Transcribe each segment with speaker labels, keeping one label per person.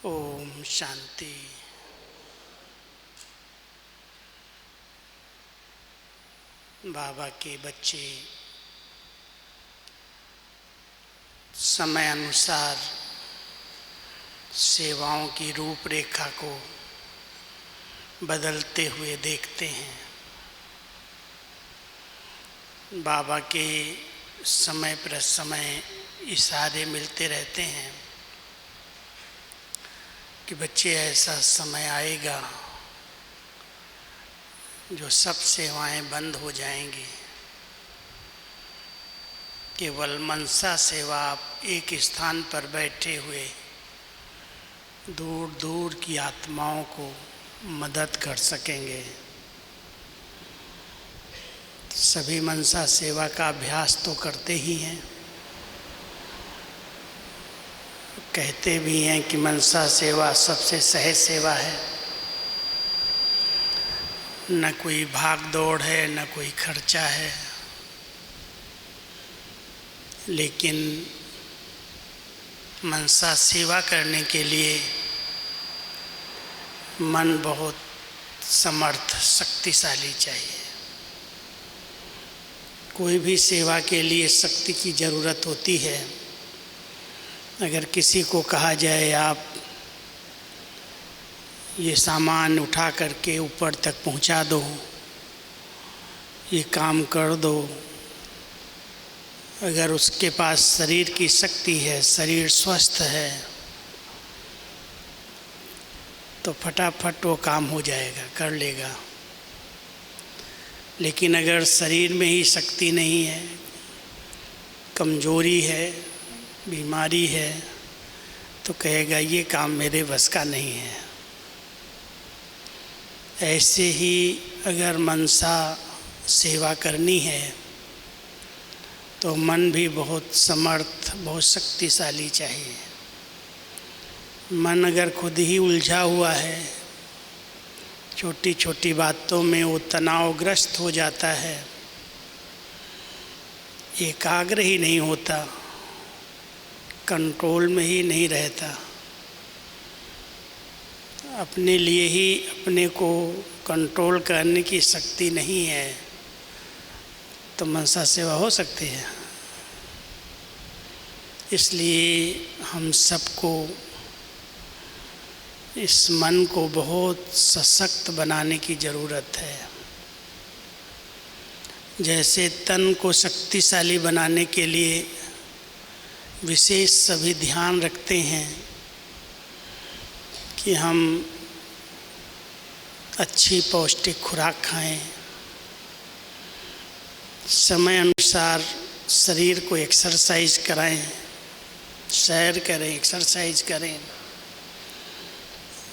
Speaker 1: ओम शांति। बाबा के बच्चे समय अनुसार सेवाओं की रूपरेखा को बदलते हुए देखते हैं। बाबा के समय पर समय इशारे मिलते रहते हैं कि बच्चे ऐसा समय आएगा जो सब सेवाएं बंद हो जाएंगी। केवल मनसा सेवा आप एक स्थान पर बैठे हुए दूर दूर की आत्माओं को मदद कर सकेंगे। सभी मनसा सेवा का अभ्यास तो करते ही हैं, कहते भी हैं कि मनसा सेवा सबसे सहज सेवा है। न कोई भाग दौड़ है, न कोई खर्चा है, लेकिन मनसा सेवा करने के लिए मन बहुत समर्थ शक्तिशाली चाहिए। कोई भी सेवा के लिए शक्ति की ज़रूरत होती है। अगर किसी को कहा जाए आप ये सामान उठा करके ऊपर तक पहुंचा दो, ये काम कर दो, अगर उसके पास शरीर की शक्ति है, शरीर स्वस्थ है, तो फटाफट वो काम हो जाएगा, कर लेगा। लेकिन अगर शरीर में ही शक्ति नहीं है, कमजोरी है, बीमारी है, तो कहेगा ये काम मेरे बस का नहीं है। ऐसे ही अगर मनसा सेवा करनी है तो मन भी बहुत समर्थ, बहुत शक्तिशाली चाहिए। मन अगर खुद ही उलझा हुआ है, छोटी छोटी बातों में वो तनावग्रस्त हो जाता है, एकाग्र ही नहीं होता, कंट्रोल में ही नहीं रहता, अपने लिए ही अपने को कंट्रोल करने की शक्ति नहीं है, तो मनसा सेवा हो सकती है। इसलिए हम सबको इस मन को बहुत सशक्त बनाने की ज़रूरत है। जैसे तन को शक्तिशाली बनाने के लिए विशेष सभी ध्यान रखते हैं कि हम अच्छी पौष्टिक खुराक खाएं, समय अनुसार शरीर को एक्सरसाइज कराएं, सैर करें, एक्सरसाइज करें,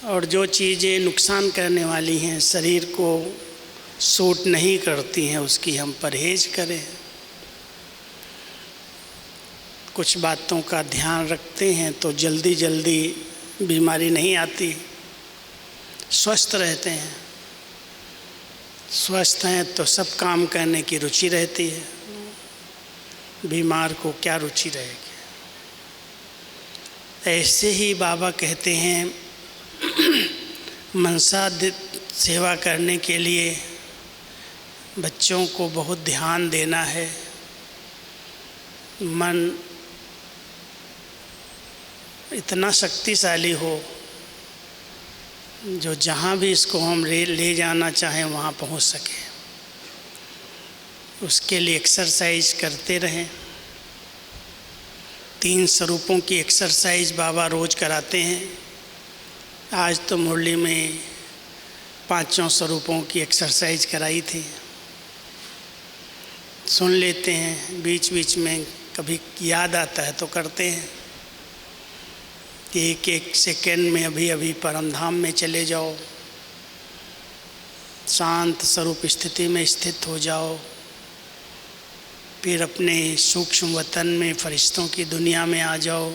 Speaker 1: और जो चीज़ें नुकसान करने वाली हैं, शरीर को सूट नहीं करती हैं, उसकी हम परहेज करें। कुछ बातों का ध्यान रखते हैं तो जल्दी जल्दी बीमारी नहीं आती, स्वस्थ रहते हैं। स्वस्थ हैं तो सब काम करने की रुचि रहती है, बीमार को क्या रुचि रहेगी। ऐसे ही बाबा कहते हैं मनसा सेवा करने के लिए बच्चों को बहुत ध्यान देना है। मन इतना शक्तिशाली हो जो जहाँ भी इसको हम ले जाना चाहें वहाँ पहुँच सके। उसके लिए एक्सरसाइज करते रहें। 3 स्वरूपों की एक्सरसाइज बाबा रोज़ कराते हैं। आज तो मुरली में 5 स्वरूपों की एक्सरसाइज कराई थी। सुन लेते हैं, बीच बीच में कभी याद आता है तो करते हैं कि एक सेकेंड में अभी अभी परमधाम में चले जाओ, शांत स्वरूप स्थिति में स्थित हो जाओ, फिर अपने सूक्ष्म वतन में फरिश्तों की दुनिया में आ जाओ,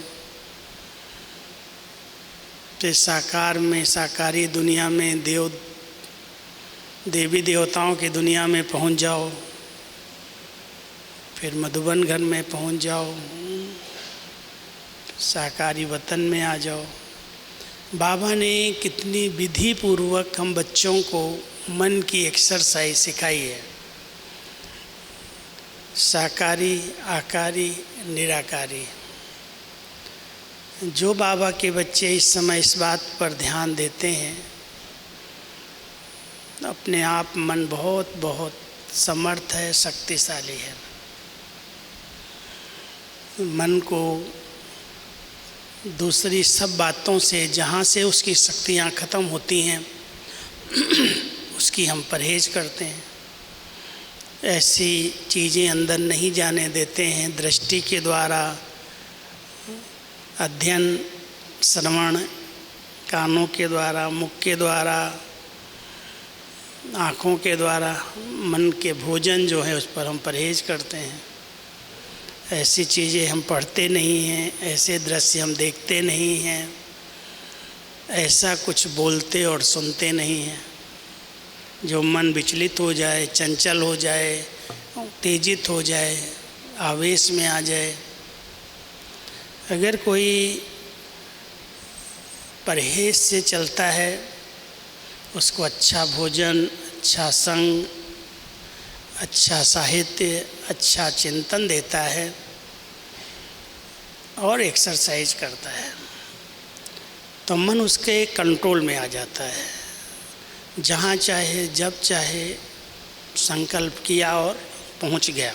Speaker 1: फिर साकार में साकारी दुनिया में देवी देवताओं की दुनिया में पहुंच जाओ, फिर मधुबन घर में पहुंच जाओ, साकारी वतन में आ जाओ। बाबा ने कितनी विधि पूर्वक हम बच्चों को मन की एक्सरसाइज सिखाई है। साकारी, आकारी, निराकारी। जो बाबा के बच्चे इस समय इस बात पर ध्यान देते हैं, अपने आप मन बहुत बहुत समर्थ है, शक्तिशाली है। मन को दूसरी सब बातों से, जहाँ से उसकी शक्तियाँ ख़त्म होती हैं उसकी हम परहेज करते हैं। ऐसी चीज़ें अंदर नहीं जाने देते हैं। दृष्टि के द्वारा, अध्ययन, श्रवण, कानों के द्वारा, मुख के द्वारा, आँखों के द्वारा मन के भोजन जो है उस पर हम परहेज करते हैं। ऐसी चीज़ें हम पढ़ते नहीं हैं, ऐसे दृश्य हम देखते नहीं हैं, ऐसा कुछ बोलते और सुनते नहीं हैं जो मन विचलित हो जाए, चंचल हो जाए, उत्तेजित हो जाए, आवेश में आ जाए। अगर कोई परहेज से चलता है, उसको अच्छा भोजन, अच्छा संग, अच्छा साहित्य, अच्छा चिंतन देता है और एक्सरसाइज करता है, तो मन उसके कंट्रोल में आ जाता है। जहाँ चाहे, जब चाहे संकल्प किया और पहुँच गया।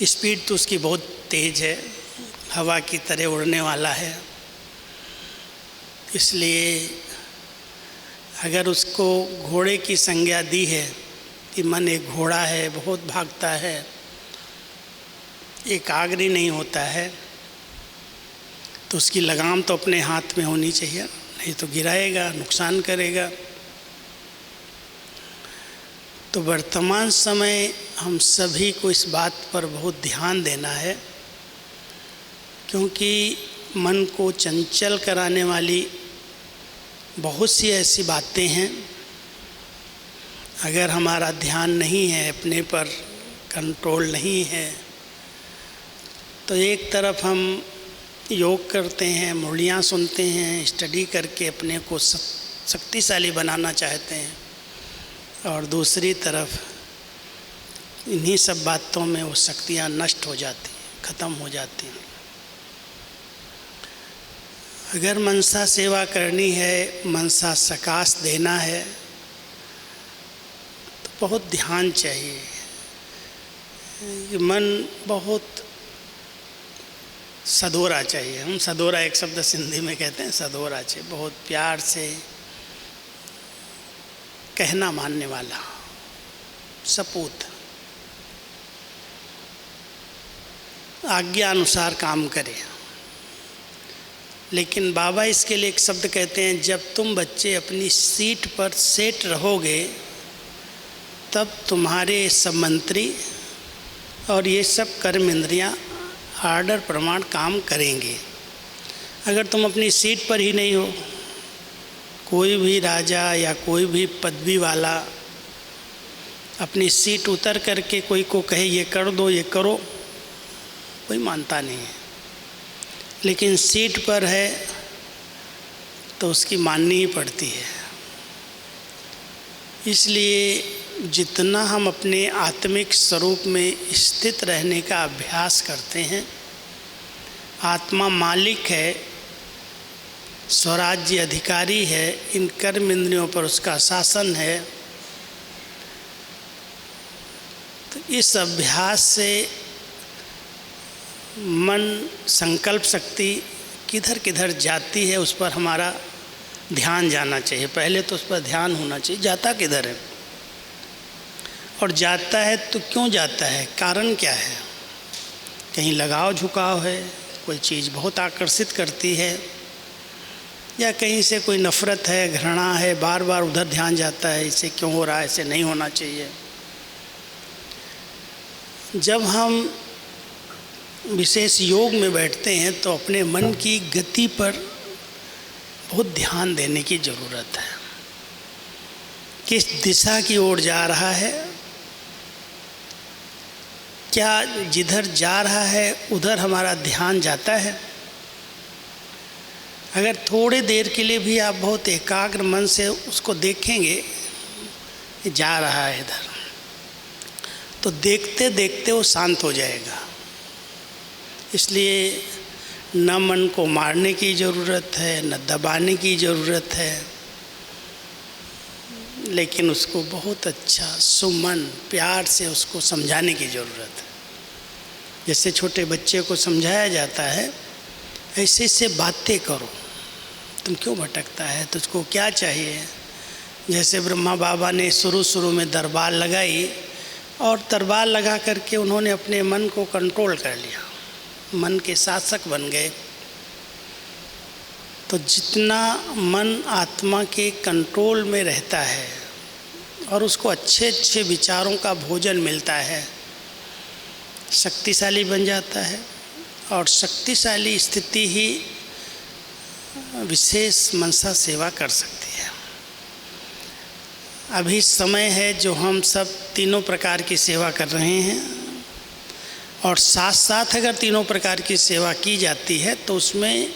Speaker 1: स्पीड तो उसकी बहुत तेज़ है, हवा की तरह उड़ने वाला है। इसलिए अगर उसको घोड़े की संज्ञा दी है कि मन एक घोड़ा है, बहुत भागता है, एकाग्र नहीं होता है, तो उसकी लगाम तो अपने हाथ में होनी चाहिए, नहीं तो गिराएगा, नुकसान करेगा। तो वर्तमान समय हम सभी को इस बात पर बहुत ध्यान देना है, क्योंकि मन को चंचल कराने वाली बहुत सी ऐसी बातें हैं। अगर हमारा ध्यान नहीं है, अपने पर कंट्रोल नहीं है, तो एक तरफ हम योग करते हैं, मुरलियाँ सुनते हैं, स्टडी करके अपने को शक्तिशाली बनाना चाहते हैं, और दूसरी तरफ इन्हीं सब बातों में वो शक्तियाँ नष्ट हो जाती हैं, ख़त्म हो जाती हैं। अगर मनसा सेवा करनी है, मनसा सकाश देना है, तो बहुत ध्यान चाहिए। मन बहुत सदोरा चाहिए। हम सदोरा एक शब्द सिंधी में कहते हैं, सदोरा चाहिए, बहुत प्यार से कहना मानने वाला, सपूत, आज्ञा अनुसार काम करे। लेकिन बाबा इसके लिए एक शब्द कहते हैं, जब तुम बच्चे अपनी सीट पर सेट रहोगे, तब तुम्हारे सब मंत्री और ये सब कर्म इंद्रियाँ आर्डर प्रमाण काम करेंगे। अगर तुम अपनी सीट पर ही नहीं हो, कोई भी राजा या कोई भी पदवी वाला अपनी सीट उतर करके कोई को कहे ये कर दो, ये करो, कोई मानता नहीं है। लेकिन सीट पर है तो उसकी माननी ही पड़ती है। इसलिए जितना हम अपने आत्मिक स्वरूप में स्थित रहने का अभ्यास करते हैं, आत्मा मालिक है, स्वराज्य अधिकारी है, इन कर्म इंद्रियों पर उसका शासन है, तो इस अभ्यास से मन, संकल्प शक्ति किधर किधर जाती है उस पर हमारा ध्यान जाना चाहिए। पहले तो उस पर ध्यान होना चाहिए, जाता किधर है और जाता है तो क्यों जाता है, कारण क्या है। कहीं लगाव झुकाव है, कोई चीज़ बहुत आकर्षित करती है, या कहीं से कोई नफ़रत है, घृणा है, बार बार उधर ध्यान जाता है, इसे क्यों हो रहा है, इसे नहीं होना चाहिए। जब हम विशेष योग में बैठते हैं तो अपने मन की गति पर बहुत ध्यान देने की ज़रूरत है। किस दिशा की ओर जा रहा है, क्या जिधर जा रहा है उधर हमारा ध्यान जाता है। अगर थोड़े देर के लिए भी आप बहुत एकाग्र मन से उसको देखेंगे कि जा रहा है इधर, तो देखते देखते वो शांत हो जाएगा। इसलिए न मन को मारने की ज़रूरत है, न दबाने की ज़रूरत है, लेकिन उसको बहुत अच्छा सुमन प्यार से उसको समझाने की ज़रूरत है। जैसे छोटे बच्चे को समझाया जाता है, ऐसे ऐसे बातें करो, तुम क्यों भटकता है, तुझको क्या चाहिए। जैसे ब्रह्मा बाबा ने शुरू में दरबार लगाई, और दरबार लगा करके उन्होंने अपने मन को कंट्रोल कर लिया, मन के शासक बन गए। तो जितना मन आत्मा के कंट्रोल में रहता है और उसको अच्छे अच्छे विचारों का भोजन मिलता है, शक्तिशाली बन जाता है। और शक्तिशाली स्थिति ही विशेष मनसा सेवा कर सकती है। अभी समय है जो हम सब तीनों प्रकार की सेवा कर रहे हैं, और साथ साथ अगर तीनों प्रकार की सेवा की जाती है तो उसमें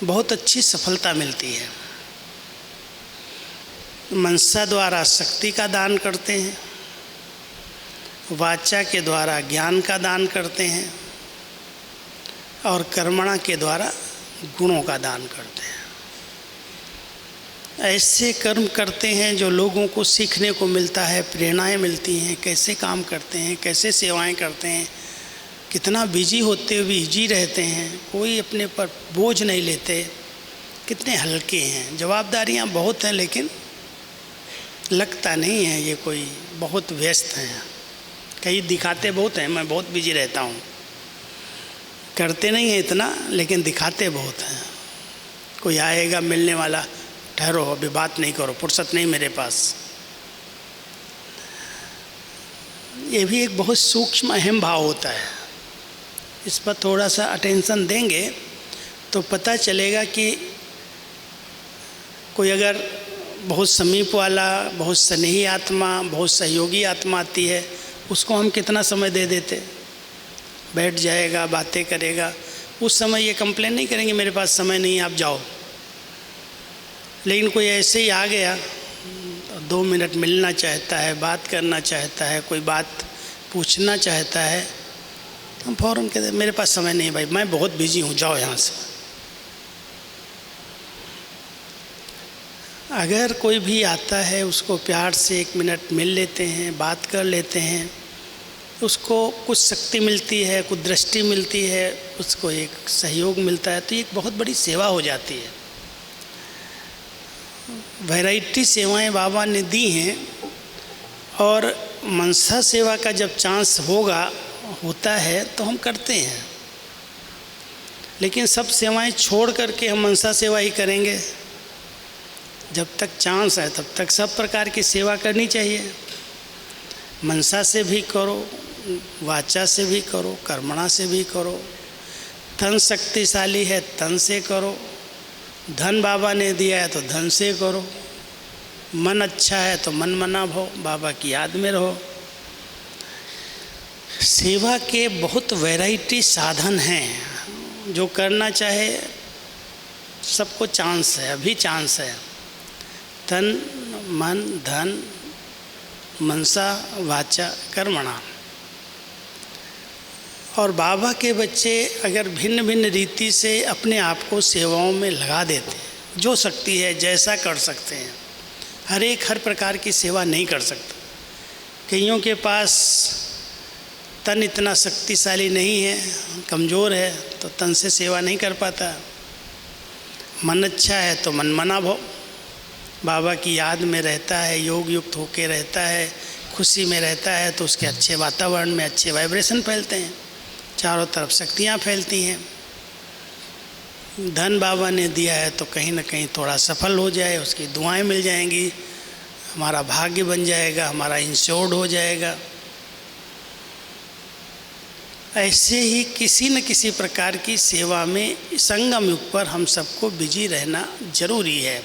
Speaker 1: बहुत अच्छी सफलता मिलती है। मनसा द्वारा शक्ति का दान करते हैं, वाचा के द्वारा ज्ञान का दान करते हैं, और कर्मणा के द्वारा गुणों का दान करते हैं। ऐसे कर्म करते हैं जो लोगों को सीखने को मिलता है, प्रेरणाएं मिलती हैं, कैसे काम करते हैं, कैसे सेवाएं करते हैं, कितना बिजी होते हुए बिजी रहते हैं, कोई अपने पर बोझ नहीं लेते, कितने हल्के हैं। जवाबदारियां बहुत हैं, लेकिन लगता नहीं है ये कोई बहुत व्यस्त हैं। कई दिखाते बहुत हैं, मैं बहुत बिजी रहता हूँ, करते नहीं हैं इतना, लेकिन दिखाते बहुत हैं। कोई आएगा मिलने वाला, ठहरो अभी बात नहीं करो, फुर्सत नहीं मेरे पास। ये भी एक बहुत सूक्ष्म अहम भाव होता है। इस पर थोड़ा सा अटेंशन देंगे तो पता चलेगा कि कोई अगर बहुत समीप वाला, बहुत स्नेही आत्मा, बहुत सहयोगी आत्मा आती है, उसको हम कितना समय दे देते। बैठ जाएगा, बातें करेगा, उस समय ये कंप्लेन नहीं करेंगे मेरे पास समय नहीं, आप जाओ। लेकिन कोई ऐसे ही आ गया, 2 मिनट मिलना चाहता है, बात करना चाहता है, कोई बात पूछना चाहता है, हम फ़ौरन कहते मेरे पास समय नहीं भाई, मैं बहुत बिजी हूँ, जाओ यहाँ से। अगर कोई भी आता है उसको प्यार से 1 मिनट मिल लेते हैं, बात कर लेते हैं, उसको कुछ शक्ति मिलती है, कुछ दृष्टि मिलती है, उसको एक सहयोग मिलता है, तो ये एक बहुत बड़ी सेवा हो जाती है। वैरायटी सेवाएं बाबा ने दी हैं, और मनसा सेवा का जब चांस होता है तो हम करते हैं। लेकिन सब सेवाएं छोड़ करके हम मनसा सेवा ही करेंगे, जब तक चांस है तब तक सब प्रकार की सेवा करनी चाहिए। मनसा से भी करो, वाचा से भी करो, कर्मणा से भी करो। धन शक्तिशाली है, तन से करो। धन बाबा ने दिया है तो धन से करो। मन अच्छा है तो मन मना भो, बाबा की याद में रहो। सेवा के बहुत वैरायटी साधन हैं, जो करना चाहे सबको चांस है, अभी चांस है। तन मन धन मनसा वाचा कर्मणा। और बाबा के बच्चे अगर भिन्न भिन्न रीति से अपने आप को सेवाओं में लगा देते हैं, जो शक्ति है जैसा कर सकते हैं। हर प्रकार की सेवा नहीं कर सकता। कईयों के पास तन इतना शक्तिशाली नहीं है, कमज़ोर है, तो तन से सेवा नहीं कर पाता। मन अच्छा है तो मन मना भो, बाबा की याद में रहता है, योग युक्त होके रहता है, खुशी में रहता है, तो उसके अच्छे वातावरण में अच्छे वाइब्रेशन फैलते हैं, चारों तरफ शक्तियाँ फैलती हैं। धन बाबा ने दिया है तो कहीं ना कहीं थोड़ा सफल हो जाए, उसकी दुआएं मिल जाएंगी, हमारा भाग्य बन जाएगा, हमारा इंश्योर्ड हो जाएगा। ऐसे ही किसी न किसी प्रकार की सेवा में संगम युग पर हम सबको बिजी रहना जरूरी है।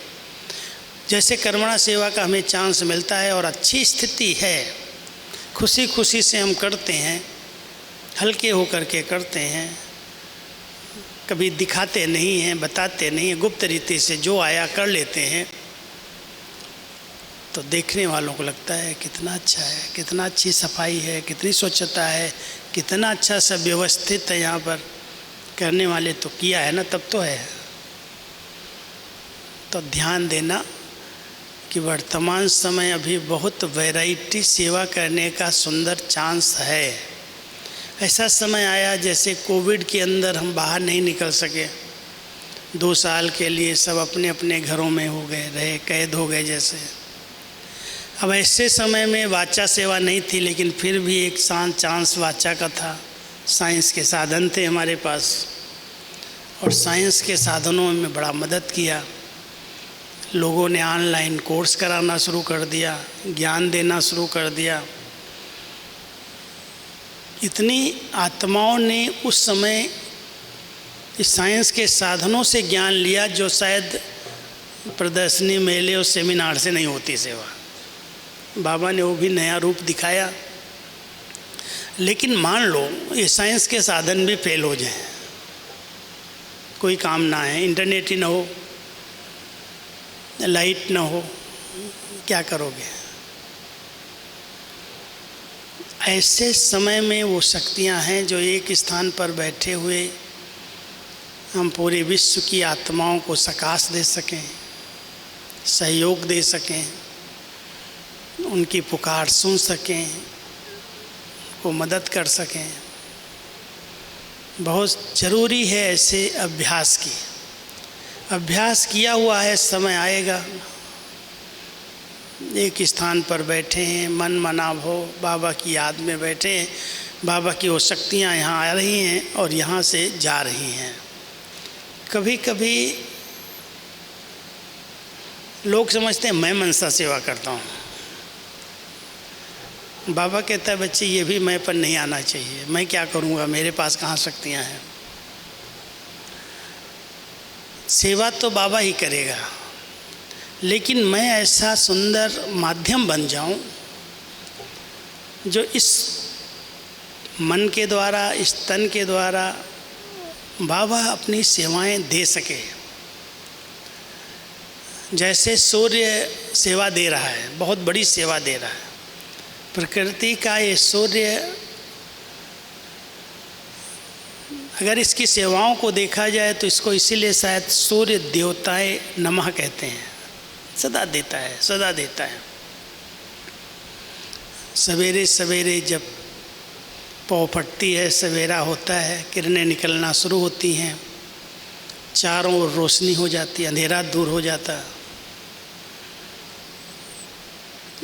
Speaker 1: जैसे कर्मणा सेवा का हमें चांस मिलता है और अच्छी स्थिति है, खुशी खुशी से हम करते हैं, हल्के होकर के करते हैं, कभी दिखाते नहीं हैं, बताते नहीं हैं, गुप्त रीति से जो आया कर लेते हैं, तो देखने वालों को लगता है कितना अच्छा है, कितना अच्छी सफाई है, कितनी स्वच्छता है, कितना अच्छा सब व्यवस्थित है यहाँ पर। करने वाले तो किया है ना, तब तो है। तो ध्यान देना कि वर्तमान समय अभी बहुत वैरायटी सेवा करने का सुंदर चांस है। ऐसा समय आया जैसे कोविड के अंदर हम बाहर नहीं निकल सके, 2 साल के लिए सब अपने अपने घरों में हो गए, रहे, कैद हो गए जैसे। अब ऐसे समय में वाचा सेवा नहीं थी, लेकिन फिर भी एक चांस वाचा का था। साइंस के साधन थे हमारे पास, और साइंस के साधनों में बड़ा मदद किया। लोगों ने ऑनलाइन कोर्स कराना शुरू कर दिया, ज्ञान देना शुरू कर दिया। इतनी आत्माओं ने उस समय इस साइंस के साधनों से ज्ञान लिया जो शायद प्रदर्शनी, मेले और सेमिनार से नहीं होती सेवा। बाबा ने वो भी नया रूप दिखाया। लेकिन मान लो ये साइंस के साधन भी फेल हो जाएं, कोई काम ना है, इंटरनेट ही ना हो, लाइट ना हो, क्या करोगे? ऐसे समय में वो शक्तियां हैं जो एक स्थान पर बैठे हुए हम पूरे विश्व की आत्माओं को सकाश दे सकें, सहयोग दे सकें, उनकी पुकार सुन सकें, को मदद कर सकें। बहुत ज़रूरी है ऐसे अभ्यास की। अभ्यास किया हुआ है, समय आएगा एक स्थान पर बैठे हैं, मन मनाव हो, बाबा की याद में बैठे हैं, बाबा की वो शक्तियाँ यहाँ आ रही हैं और यहाँ से जा रही हैं। कभी कभी लोग समझते हैं मैं मनसा सेवा करता हूँ। बाबा कहता है बच्चे ये भी मैं पर नहीं आना चाहिए, मैं क्या करूँगा, मेरे पास कहाँ शक्तियाँ हैं। सेवा तो बाबा ही करेगा, लेकिन मैं ऐसा सुंदर माध्यम बन जाऊं जो इस मन के द्वारा, इस तन के द्वारा बाबा अपनी सेवाएं दे सके। जैसे सूर्य सेवा दे रहा है, बहुत बड़ी सेवा दे रहा है। प्रकृति का ये सूर्य, अगर इसकी सेवाओं को देखा जाए तो इसको इसीलिए शायद सूर्य देवताए नमः कहते हैं। सदा देता है, सदा देता है। सवेरे सवेरे जब पौ फटती है, सवेरा होता है, किरणें निकलना शुरू होती हैं, चारों ओर रोशनी हो जाती है, अंधेरा दूर हो जाता है,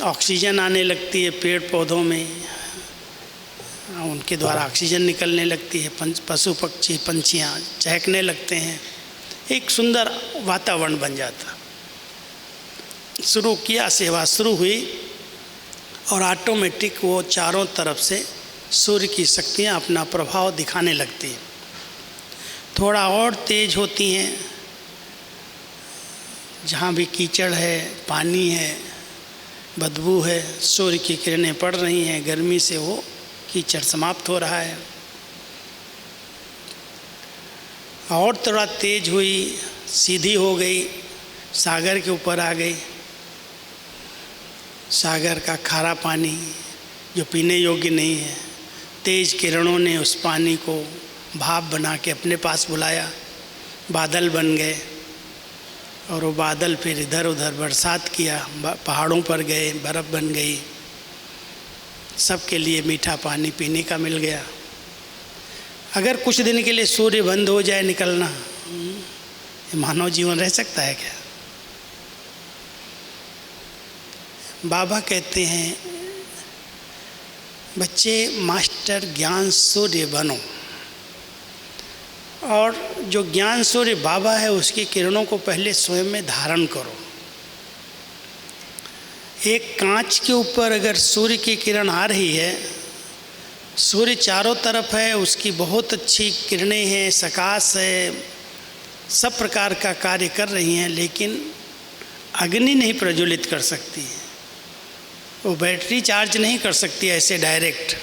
Speaker 1: ऑक्सीजन आने लगती है पेड़ पौधों में, उनके द्वारा ऑक्सीजन निकलने लगती है, पशु पक्षी पंछियाँ चहकने लगते हैं, एक सुंदर वातावरण बन जाता। शुरू किया, सेवा शुरू हुई और ऑटोमेटिक वो चारों तरफ से सूर्य की शक्तियाँ अपना प्रभाव दिखाने लगती हैं। थोड़ा और तेज होती हैं, जहाँ भी कीचड़ है, पानी है, बदबू है, सूर्य की किरणें पड़ रही हैं, गर्मी से वो कीचड़ समाप्त हो रहा है। और थोड़ा तेज हुई, सीधी हो गई, सागर के ऊपर आ गई। सागर का खारा पानी जो पीने योग्य नहीं है, तेज किरणों ने उस पानी को भाप बना के अपने पास बुलाया, बादल बन गए और वो बादल फिर इधर उधर बरसात किया, पहाड़ों पर गए, बर्फ़ बन गई, सबके लिए मीठा पानी पीने का मिल गया। अगर कुछ दिन के लिए सूर्य बंद हो जाए निकलना, मानव जीवन रह सकता है क्या? बाबा कहते हैं बच्चे मास्टर ज्ञान सूर्य बनो, और जो ज्ञान सूर्य बाबा है उसकी किरणों को पहले स्वयं में धारण करो। एक कांच के ऊपर अगर सूर्य की किरण आ रही है, सूर्य चारों तरफ है, उसकी बहुत अच्छी किरणें हैं, प्रकाश है, सब प्रकार का कार्य कर रही हैं, लेकिन अग्नि नहीं प्रज्वलित कर सकती है, वो बैटरी चार्ज नहीं कर सकती ऐसे डायरेक्ट।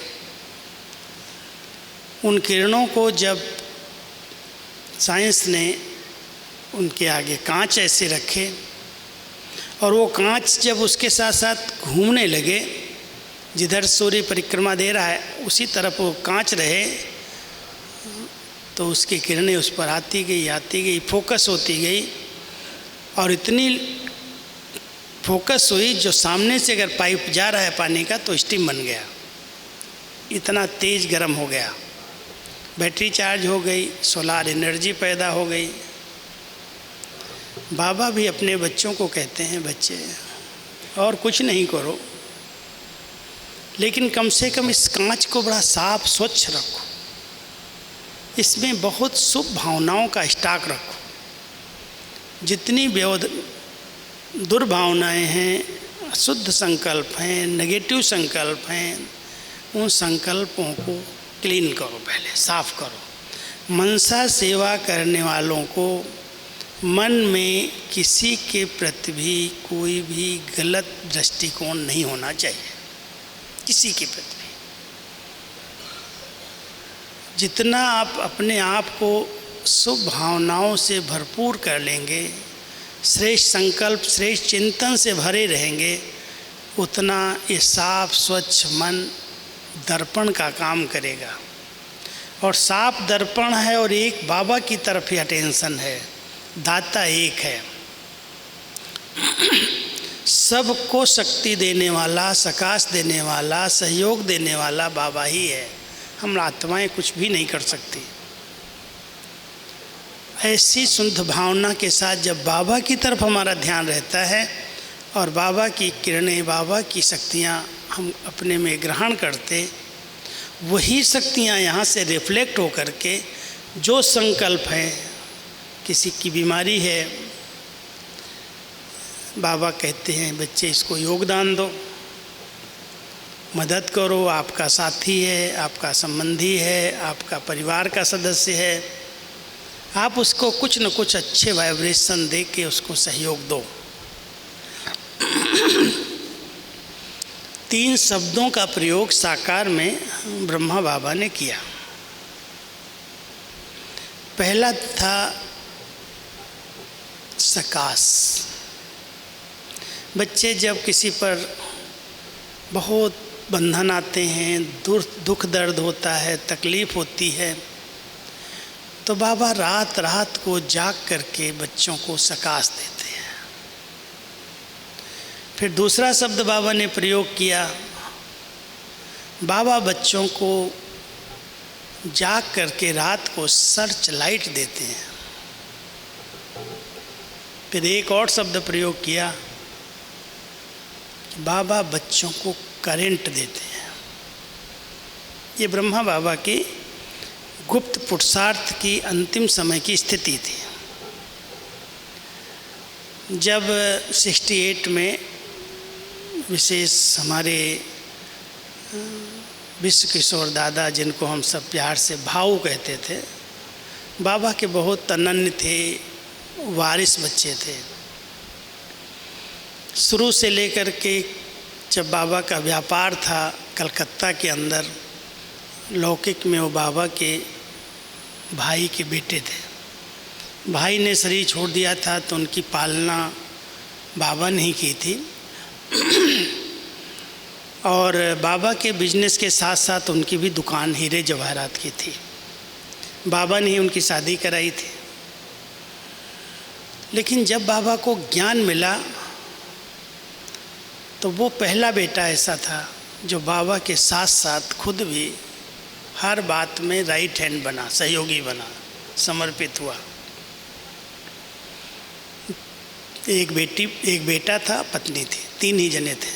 Speaker 1: उन किरणों को जब साइंस ने उनके आगे कांच ऐसे रखे और वो कांच जब उसके साथ साथ घूमने लगे, जिधर सूर्य परिक्रमा दे रहा है उसी तरफ वो कांच रहे, तो उसकी किरणें उस पर आती गई, फोकस होती गई और इतनी फोकस हुई जो सामने से अगर पाइप जा रहा है पानी का तो स्टीम बन गया, इतना तेज़ गर्म हो गया। बैटरी चार्ज हो गई, सोलार एनर्जी पैदा हो गई। बाबा भी अपने बच्चों को कहते हैं, बच्चे और कुछ नहीं करो, लेकिन कम से कम इस कांच को बड़ा साफ स्वच्छ रखो, इसमें बहुत शुभ भावनाओं का स्टॉक रखो। जितनी दुर्भावनाएं हैं, अशुद्ध संकल्प हैं, नेगेटिव संकल्प हैं, उन संकल्पों को क्लीन करो, पहले साफ करो। मनसा सेवा करने वालों को मन में किसी के प्रति भी कोई भी गलत दृष्टिकोण नहीं होना चाहिए, किसी के प्रति भी। जितना आप अपने आप को शुभ भावनाओं से भरपूर कर लेंगे, श्रेष्ठ संकल्प, श्रेष्ठ चिंतन से भरे रहेंगे, उतना ये साफ स्वच्छ मन दर्पण का काम करेगा। और साफ दर्पण है और एक बाबा की तरफ ही अटेंशन है, दाता एक है। सबको शक्ति देने वाला, सकाश देने वाला, सहयोग देने वाला बाबा ही है। हम आत्माएं कुछ भी नहीं कर सकती। ऐसी शुद्ध भावना के साथ जब बाबा की तरफ हमारा ध्यान रहता है और बाबा की किरणें, बाबा की शक्तियाँ हम अपने में ग्रहण करते, वही शक्तियाँ यहाँ से रिफ्लेक्ट हो करके जो संकल्प है, किसी की बीमारी है, बाबा कहते हैं बच्चे इसको योगदान दो, मदद करो, आपका साथी है, आपका संबंधी है, आपका परिवार का सदस्य है, आप उसको कुछ न कुछ अच्छे वाइब्रेशन दे के उसको सहयोग दो। 3 शब्दों का प्रयोग साकार में ब्रह्मा बाबा ने किया। पहला था सकाश। बच्चे जब किसी पर बहुत बंधन आते हैं, दुख दर्द होता है, तकलीफ़ होती है, तो बाबा रात रात को जाग करके बच्चों को सकाश देते हैं। फिर दूसरा शब्द बाबा ने प्रयोग किया, बाबा बच्चों को जाग करके रात को सर्च लाइट देते हैं। फिर एक और शब्द प्रयोग किया, बाबा बच्चों को करंट देते हैं। ये ब्रह्मा बाबा की गुप्त पुरुषार्थ की अंतिम समय की स्थिति थी। जब 68 में विशेष हमारे विश्व किशोर दादा, जिनको हम सब प्यार से भाऊ कहते थे, बाबा के बहुत अनन्य थे, वारिस बच्चे थे। शुरू से लेकर के जब बाबा का व्यापार था कलकत्ता के अंदर, लौकिक में वो बाबा के भाई के बेटे थे। भाई ने शरीर छोड़ दिया था तो उनकी पालना बाबा ने ही की थी। और बाबा के बिजनेस के साथ साथ उनकी भी दुकान हीरे जवाहरात की थी। बाबा ने ही उनकी शादी कराई थी। लेकिन जब बाबा को ज्ञान मिला तो वो पहला बेटा ऐसा था जो बाबा के साथ साथ खुद भी हर बात में राइट हैंड बना, सहयोगी बना, समर्पित हुआ। एक बेटा था, पत्नी थी, 3 ही जने थे।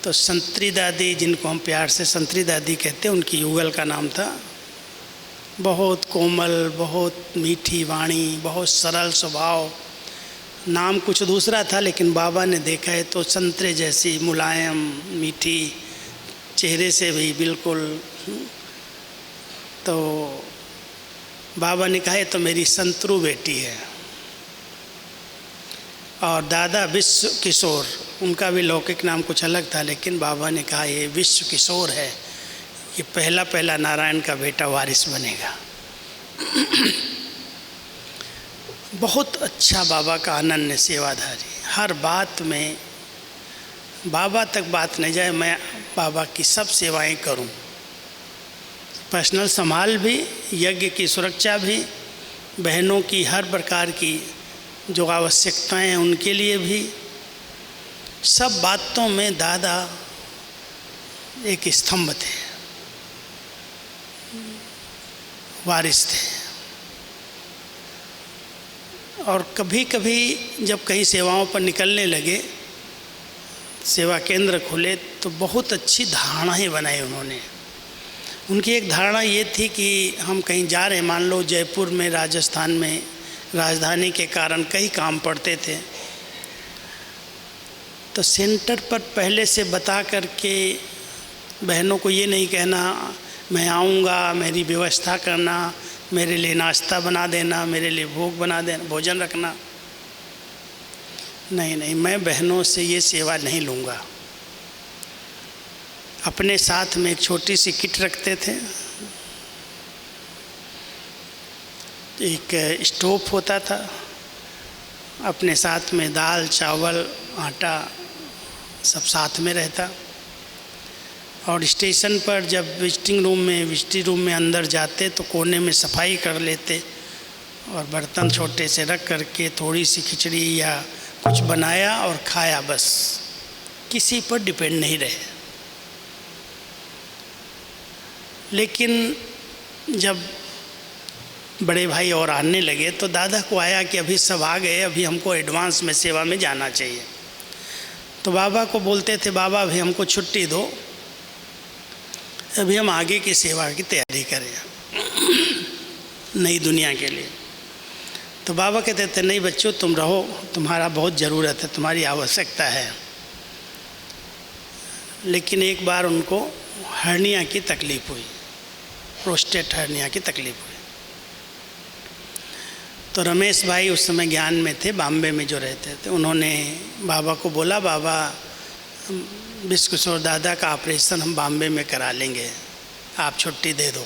Speaker 1: तो संतरी दादी, जिनको हम प्यार से संतरी दादी कहते हैं, उनकी युगल का नाम था। बहुत कोमल, बहुत मीठी वाणी, बहुत सरल स्वभाव। नाम कुछ दूसरा था लेकिन बाबा ने देखा है तो संतरे जैसी मुलायम, मीठी, चेहरे से भी बिल्कुल। तो बाबा ने कहा तो मेरी संतरू बेटी है। और दादा विश्व किशोर, उनका भी लौकिक नाम कुछ अलग था, लेकिन बाबा ने कहा ये विश्व किशोर है, ये पहला नारायण का बेटा वारिस बनेगा। बहुत अच्छा बाबा का अनन्य सेवाधारी, हर बात में बाबा तक बात नहीं जाए मैं बाबा की सब सेवाएं करूं। पर्सनल संभाल भी, यज्ञ की सुरक्षा भी, बहनों की हर प्रकार की जो आवश्यकताएं हैं उनके लिए भी, सब बातों में दादा एक स्तंभ थे, वारिस थे। और कभी कभी जब कहीं सेवाओं पर निकलने लगे, सेवा केंद्र खुले, तो बहुत अच्छी धारणाएं बनाई उन्होंने। उनकी एक धारणा ये थी कि हम कहीं जा रहे हैं, मान लो जयपुर में, राजस्थान में, राजधानी के कारण कई काम पड़ते थे, तो सेंटर पर पहले से बता करके बहनों को ये नहीं कहना मैं आऊँगा, मेरी व्यवस्था करना, मेरे लिए नाश्ता बना देना, मेरे लिए भोग बना देना, भोजन रखना। नहीं नहीं, मैं बहनों से ये सेवा नहीं लूँगा। अपने साथ में एक छोटी सी किट रखते थे, एक स्टोव होता था, अपने साथ में दाल चावल आटा सब साथ में रहता। और स्टेशन पर जब विजिटिंग रूम में अंदर जाते तो कोने में सफाई कर लेते और बर्तन छोटे से रख करके थोड़ी सी खिचड़ी या कुछ बनाया और खाया, बस किसी पर डिपेंड नहीं रहे। लेकिन जब बड़े भाई और आने लगे तो दादा को आया कि अभी सब आ गए, अभी हमको एडवांस में सेवा में जाना चाहिए। तो बाबा को बोलते थे, बाबा अभी हमको छुट्टी दो, अभी हम आगे की सेवा की तैयारी करें नई दुनिया के लिए। तो बाबा कहते थे नहीं बच्चों तुम रहो, तुम्हारा बहुत ज़रूरत है, तुम्हारी आवश्यकता है। लेकिन एक बार उनको हर्निया की तकलीफ़ हुई, प्रोस्टेट हर्निया की तकलीफ़ हुई। तो रमेश भाई उस समय ज्ञान में थे, बॉम्बे में जो रहते थे, उन्होंने बाबा को बोला बाबा विश्वकिशोर दादा का ऑपरेशन हम बॉम्बे में करा लेंगे, आप छुट्टी दे दो।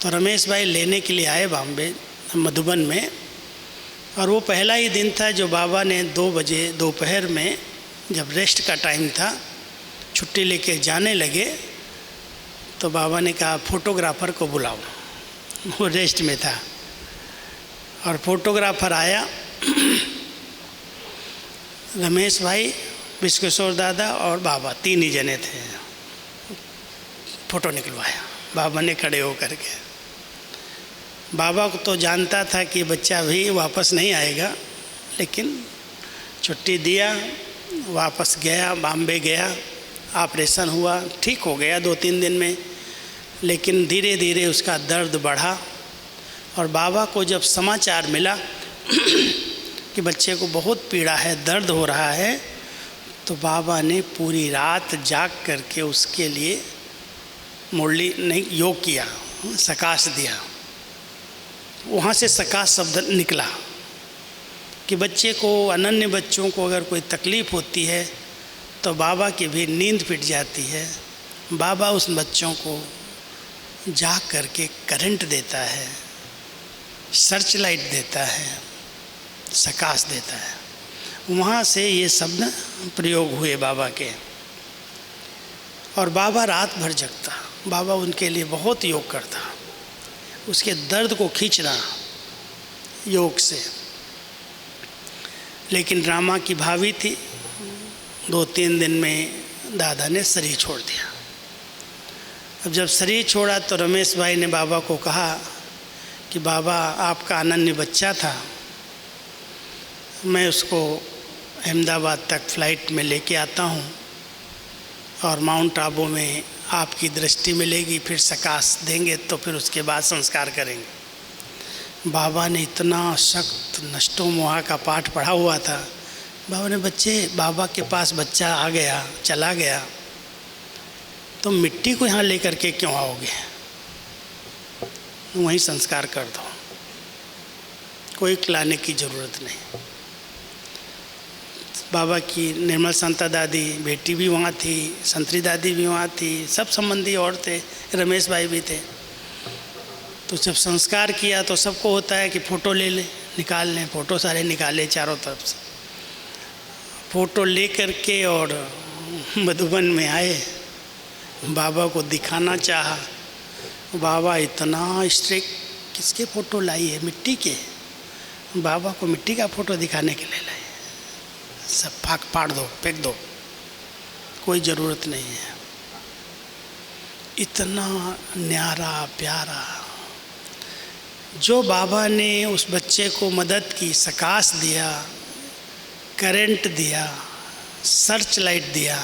Speaker 1: तो रमेश भाई लेने के लिए आए बॉम्बे मधुबन में, और वो पहला ही दिन था जो बाबा ने 2 बजे दोपहर में जब रेस्ट का टाइम था, छुट्टी लेके जाने लगे, तो बाबा ने कहा फोटोग्राफर को बुलाओ, वो रेस्ट में था। और फोटोग्राफर आया, रमेश भाई, विश्वकिशोर दादा और बाबा 3 ही जने थे। फ़ोटो निकलवाया बाबा ने खड़े होकर के। बाबा को तो जानता था कि बच्चा भी वापस नहीं आएगा, लेकिन छुट्टी दिया, वापस गया, बॉम्बे गया, ऑपरेशन हुआ, ठीक हो गया 2-3 दिन में। लेकिन धीरे धीरे उसका दर्द बढ़ा, और बाबा को जब समाचार मिला कि बच्चे को बहुत पीड़ा है, दर्द हो रहा है, तो बाबा ने पूरी रात जाग करके उसके लिए मुरली नहीं योग किया, सकाश दिया। वहाँ से सकाश शब्द निकला कि बच्चे को, अनन्य बच्चों को अगर कोई तकलीफ़ होती है तो बाबा की भी नींद फिट जाती है। बाबा उस बच्चों को जाग करके करंट देता है, सर्च लाइट देता है, सकाश देता है। वहाँ से ये शब्द प्रयोग हुए बाबा के। और बाबा रात भर जगता, बाबा उनके लिए बहुत योग करता, उसके दर्द को खींचना योग से। लेकिन ड्रामा की भावी थी, 2-3 दिन में दादा ने शरीर छोड़ दिया। अब जब शरीर छोड़ा तो रमेश भाई ने बाबा को कहा कि बाबा आपका अनन्य बच्चा था, मैं उसको अहमदाबाद तक फ़्लाइट में लेके आता हूँ और माउंट आबू में आपकी दृष्टि मिलेगी, फिर सकाश देंगे, तो फिर उसके बाद संस्कार करेंगे। बाबा ने इतना सख्त नष्टो मोहा का पाठ पढ़ा हुआ था। बाबा ने, बच्चे बाबा के पास बच्चा आ गया, चला गया, तो मिट्टी को यहाँ लेकर के क्यों आओगे, वहीं संस्कार कर दो, कोई लाने की ज़रूरत नहीं। बाबा की निर्मल संता दादी बेटी भी वहाँ थी, संतरी दादी भी वहाँ थी, सब संबंधी और थे, रमेश भाई भी थे। तो जब संस्कार किया तो सबको होता है कि फ़ोटो ले लें, निकाल लें। फ़ोटो सारे निकाले चारों तरफ से, फ़ोटो ले कर के और मधुबन में आए, बाबा को दिखाना चाहा। बाबा इतना स्ट्रिक्ट, किसके फ़ोटो लाई है? मिट्टी के। बाबा को मिट्टी का फ़ोटो दिखाने के लिए लाए, सब फाड़ दो, फेंक दो, कोई ज़रूरत नहीं है। इतना न्यारा प्यारा। जो बाबा ने उस बच्चे को मदद की, सकाश दिया, करंट दिया, सर्च लाइट दिया,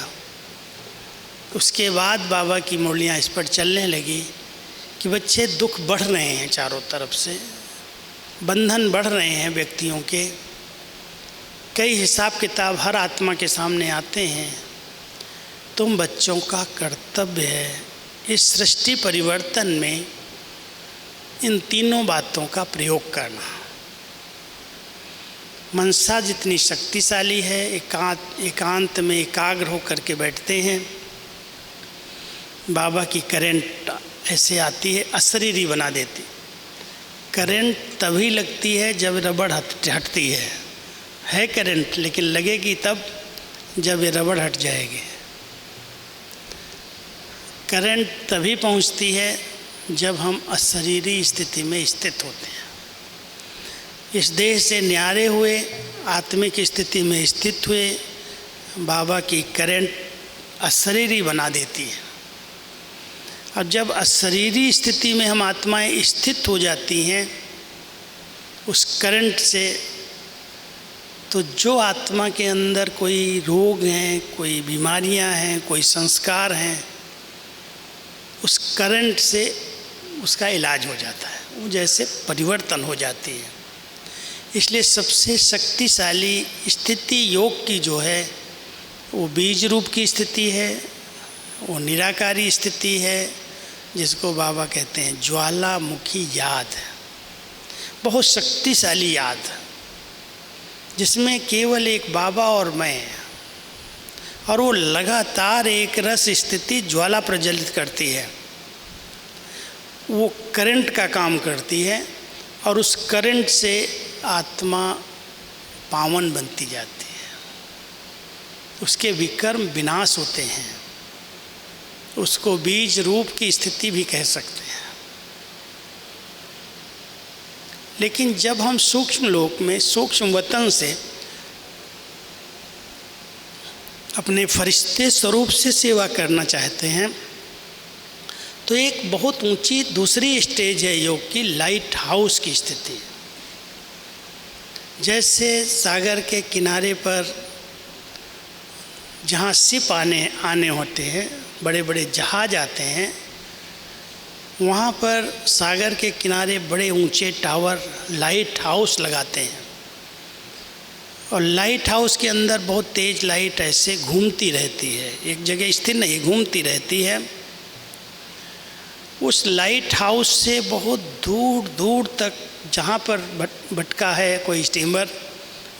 Speaker 1: उसके बाद बाबा की मुरलियाँ इस पर चलने लगी कि बच्चे दुख बढ़ रहे हैं, चारों तरफ से बंधन बढ़ रहे हैं व्यक्तियों के। कई हिसाब किताब हर आत्मा के सामने आते हैं। तुम बच्चों का कर्तव्य है इस सृष्टि परिवर्तन में इन तीनों बातों का प्रयोग करना। मनसा जितनी शक्तिशाली है, एकांत में एकाग्र होकर के बैठते हैं। बाबा की करंट ऐसे आती है, अशरीरी बना देती। करंट तभी लगती है जब रबड़ हटती है करंट, लेकिन लगेगी तब जब ये रबड़ हट जाएगी। करंट तभी पहुंचती है जब हम अशरीरी स्थिति में स्थित होते हैं। इस देह से न्यारे हुए आत्मिक स्थिति में स्थित हुए बाबा की करंट अशरीरी बना देती है। और जब अशरीरी स्थिति में हम आत्माएं स्थित हो जाती हैं उस करंट से, तो जो आत्मा के अंदर कोई रोग हैं, कोई बीमारियां हैं, कोई संस्कार हैं, उस करंट से उसका इलाज हो जाता है, वो जैसे परिवर्तन हो जाती है। इसलिए सबसे शक्तिशाली स्थिति योग की जो है वो बीज रूप की स्थिति है, वो निराकारी स्थिति है, जिसको बाबा कहते हैं ज्वालामुखी याद। बहुत शक्तिशाली याद, जिसमें केवल एक बाबा और मैं, और वो लगातार एक रस स्थिति ज्वाला प्रज्वलित करती है, वो करंट का काम करती है, और उस करंट से आत्मा पावन बनती जाती है, उसके विकर्म विनाश होते हैं। उसको बीज रूप की स्थिति भी कह सकते हैं। लेकिन जब हम सूक्ष्म लोक में सूक्ष्म वतन से अपने फरिश्ते स्वरूप से सेवा करना चाहते हैं, तो एक बहुत ऊंची दूसरी स्टेज है योग की, लाइट हाउस की स्थिति। जैसे सागर के किनारे पर जहाँ शिप आने होते हैं, बड़े बड़े जहाज आते हैं, वहाँ पर सागर के किनारे बड़े ऊंचे टावर लाइट हाउस लगाते हैं, और लाइट हाउस के अंदर बहुत तेज़ लाइट ऐसे घूमती रहती है, एक जगह स्थिर नहीं, घूमती रहती है। उस लाइट हाउस से बहुत दूर दूर तक जहाँ पर भटका है कोई स्टीमर,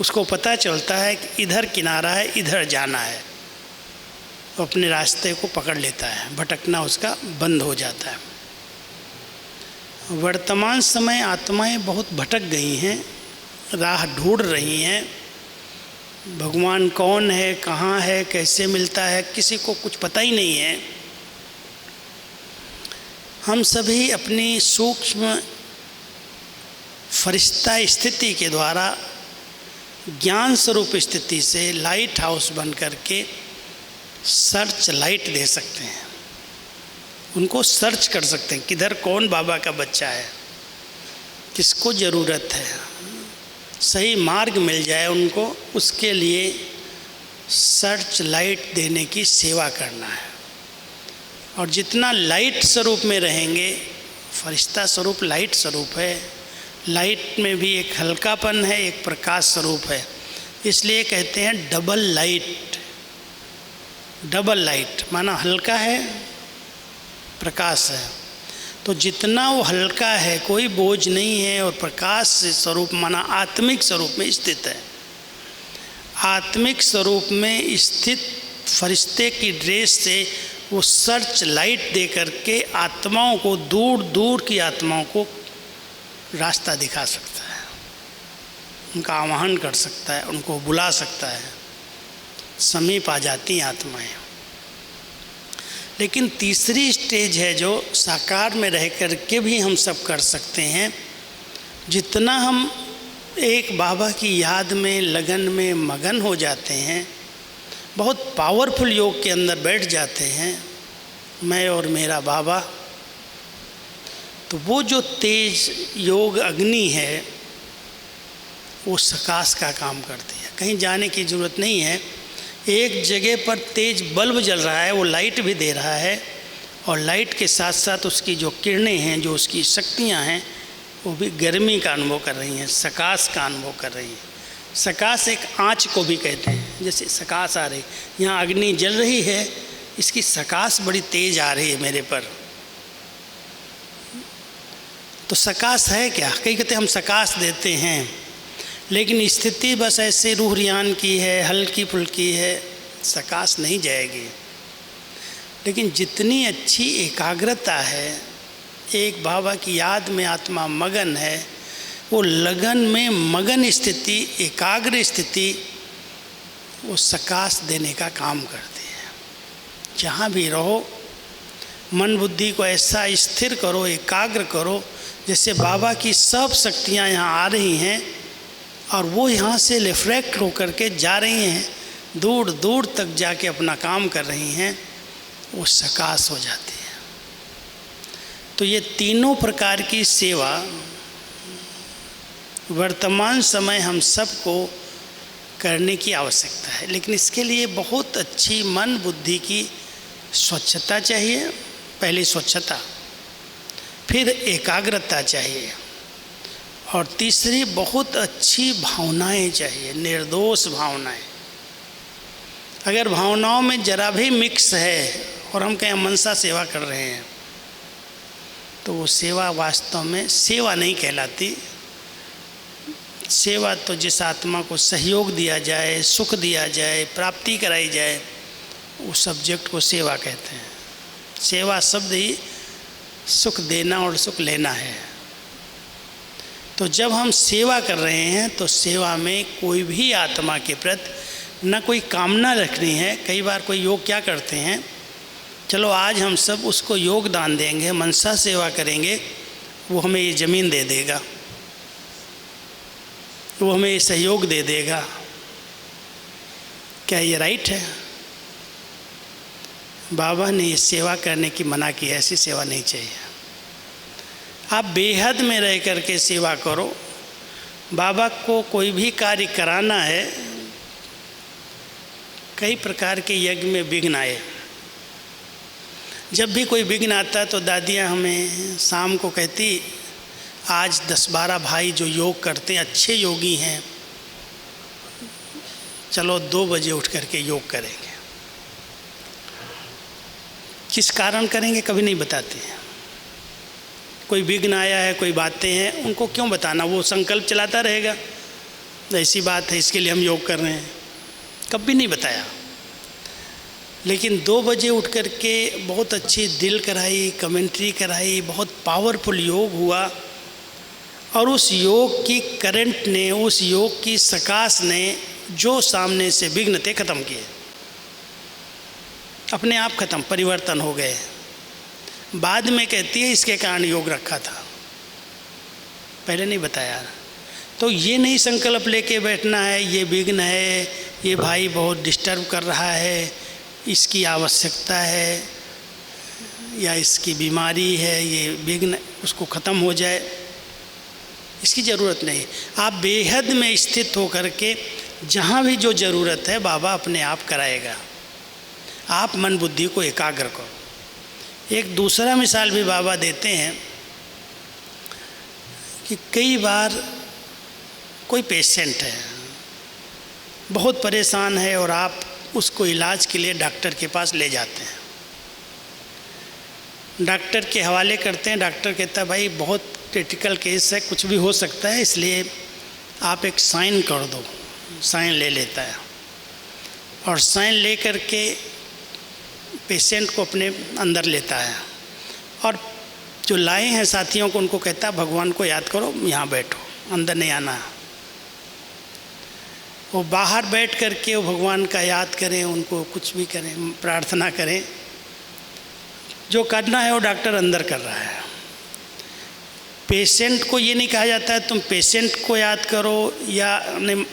Speaker 1: उसको पता चलता है कि इधर किनारा है, इधर जाना है, तो अपने रास्ते को पकड़ लेता है, भटकना उसका बंद हो जाता है। वर्तमान समय आत्माएं बहुत भटक गई हैं, राह ढूंढ रही हैं। भगवान कौन है, कहाँ है, कैसे मिलता है, किसी को कुछ पता ही नहीं है। हम सभी अपनी सूक्ष्म फरिश्ता स्थिति के द्वारा ज्ञान स्वरूप स्थिति से लाइट हाउस बन करके सर्च लाइट दे सकते हैं, उनको सर्च कर सकते हैं, किधर कौन बाबा का बच्चा है, किसको ज़रूरत है, सही मार्ग मिल जाए उनको, उसके लिए सर्च लाइट देने की सेवा करना है। और जितना लाइट स्वरूप में रहेंगे, फरिश्ता स्वरूप लाइट स्वरूप है, लाइट में भी एक हल्कापन है, एक प्रकाश स्वरूप है, इसलिए कहते हैं डबल लाइट। डबल लाइट माना हल्का है, प्रकाश है। तो जितना वो हल्का है, कोई बोझ नहीं है, और प्रकाश स्वरूप माना आत्मिक स्वरूप में स्थित है। आत्मिक स्वरूप में स्थित फरिश्ते की ड्रेस से वो सर्च लाइट दे करके आत्माओं को, दूर दूर की आत्माओं को रास्ता दिखा सकता है, उनका आवाहन कर सकता है, उनको बुला सकता है, समीप आ जाती हैं आत्माएं। लेकिन तीसरी स्टेज है जो साकार में रह कर के भी हम सब कर सकते हैं। जितना हम एक बाबा की याद में, लगन में मगन हो जाते हैं, बहुत पावरफुल योग के अंदर बैठ जाते हैं, मैं और मेरा बाबा, तो वो जो तेज योग अग्नि है वो सकाश का काम करती है। कहीं जाने की ज़रूरत नहीं है, एक जगह पर तेज बल्ब जल रहा है, वो लाइट भी दे रहा है, और लाइट के साथ साथ उसकी जो किरणें हैं, जो उसकी शक्तियाँ हैं, वो भी गर्मी का अनुभव कर रही हैं, सकाश का अनुभव कर रही हैं। सकाश एक आँच को भी कहते हैं, जैसे सकाश आ रही, यहाँ अग्नि जल रही है, इसकी सकाश बड़ी तेज आ रही है मेरे पर। तो सकाश है क्या? कई कहते हम सकाश देते हैं, लेकिन स्थिति बस ऐसे रूह रियान की है, हल्की फुल्की है, सकाश नहीं जाएगी। लेकिन जितनी अच्छी एकाग्रता है, एक बाबा की याद में आत्मा मगन है, वो लगन में मगन स्थिति, एकाग्र स्थिति, वो सकाश देने का काम करती है। जहाँ भी रहो, मन बुद्धि को ऐसा स्थिर करो, एकाग्र करो, जैसे बाबा की सब शक्तियाँ यहाँ आ रही हैं और वो यहाँ से रिफ्लेक्ट होकर के जा रही हैं, दूर दूर तक जाके अपना काम कर रही हैं, वो सकाश हो जाती है। तो ये तीनों प्रकार की सेवा वर्तमान समय हम सबको करने की आवश्यकता है। लेकिन इसके लिए बहुत अच्छी मन बुद्धि की स्वच्छता चाहिए। पहले स्वच्छता, फिर एकाग्रता चाहिए, और तीसरी बहुत अच्छी भावनाएं चाहिए, निर्दोष भावनाएं। अगर भावनाओं में जरा भी मिक्स है और हम कहीं मनसा सेवा कर रहे हैं, तो वो सेवा वास्तव में सेवा नहीं कहलाती। सेवा तो जिस आत्मा को सहयोग दिया जाए, सुख दिया जाए, प्राप्ति कराई जाए, उस सब्जेक्ट को सेवा कहते हैं। सेवा शब्द ही सुख देना और सुख लेना है। तो जब हम सेवा कर रहे हैं तो सेवा में कोई भी आत्मा के प्रति न कोई कामना रखनी है। कई बार कोई योग क्या करते हैं, चलो आज हम सब उसको योगदान देंगे, मनसा सेवा करेंगे, वो हमें ये ज़मीन दे देगा, वो हमें ये सहयोग दे देगा। क्या ये राइट है? बाबा ने ये सेवा करने की मना की है, ऐसी सेवा नहीं चाहिए। आप बेहद में रह कर के सेवा करो। बाबा को कोई भी कार्य कराना है, कई प्रकार के यज्ञ में विघ्न आए। जब भी कोई विघ्न आता तो दादियाँ हमें शाम को कहती, आज 10-12 भाई जो योग करते हैं, अच्छे योगी हैं, चलो 2 बजे उठ करके योग करेंगे। किस कारण करेंगे कभी नहीं बताते हैं। कोई विघ्न आया है, कोई बातें हैं, उनको क्यों बताना, वो संकल्प चलाता रहेगा, ऐसी बात है इसके लिए हम योग कर रहे हैं, कभी नहीं बताया। लेकिन 2 बजे उठ कर के बहुत अच्छी दिल कराई, कमेंट्री कराई, बहुत पावरफुल योग हुआ, और उस योग की करंट ने, उस योग की सकाश ने जो सामने से विघ्न थे खत्म किए, अपने आप खत्म, परिवर्तन हो गए। बाद में कहती है इसके कारण योग रखा था, पहले नहीं बताया। तो ये नहीं संकल्प लेके बैठना है ये विघ्न है, ये भाई बहुत डिस्टर्ब कर रहा है, इसकी आवश्यकता है या इसकी बीमारी है, ये विघ्न उसको ख़त्म हो जाए, इसकी ज़रूरत नहीं। आप बेहद में स्थित होकर के जहाँ भी जो ज़रूरत है बाबा अपने आप कराएगा। आप मन बुद्धि को एकाग्र करो। एक दूसरा मिसाल भी बाबा देते हैं कि कई बार कोई पेशेंट है, बहुत परेशान है, और आप उसको इलाज के लिए डॉक्टर के पास ले जाते हैं, डॉक्टर के हवाले करते हैं। डॉक्टर कहता है भाई बहुत क्रिटिकल केस है, कुछ भी हो सकता है, इसलिए आप एक साइन कर दो। साइन ले लेता है, और साइन ले कर के पेशेंट को अपने अंदर लेता है और जो लाए हैं साथियों को उनको कहता है भगवान को याद करो, यहाँ बैठो, अंदर नहीं आना। वो बाहर बैठ करके वो भगवान का याद करें, उनको कुछ भी करें, प्रार्थना करें, जो करना है वो डॉक्टर अंदर कर रहा है। पेशेंट को ये नहीं कहा जाता है तुम पेशेंट को याद करो, या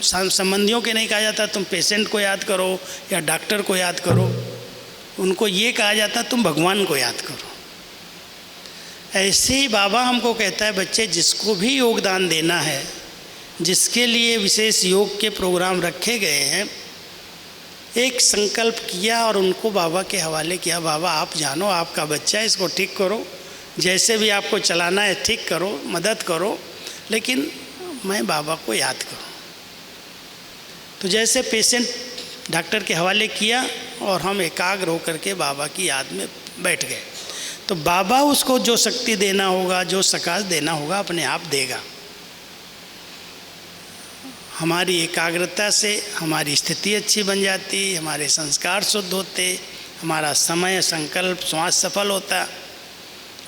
Speaker 1: संबंधियों के नहीं कहा जाता तुम पेशेंट को याद करो या डॉक्टर को याद करो, उनको ये कहा जाता तुम भगवान को याद करो। ऐसे ही बाबा हमको कहता है बच्चे जिसको भी योगदान देना है, जिसके लिए विशेष योग के प्रोग्राम रखे गए हैं, एक संकल्प किया और उनको बाबा के हवाले किया। बाबा आप जानो, आपका बच्चा है, इसको ठीक करो, जैसे भी आपको चलाना है ठीक करो, मदद करो, लेकिन मैं बाबा को याद करूं। तो जैसे पेशेंट डॉक्टर के हवाले किया और हम एकाग्र होकर के बाबा की याद में बैठ गए, तो बाबा उसको जो शक्ति देना होगा, जो सकाश देना होगा, अपने आप देगा। हमारी एकाग्रता से हमारी स्थिति अच्छी बन जाती, हमारे संस्कार शुद्ध होते, हमारा समय, संकल्प, श्वास सफल होता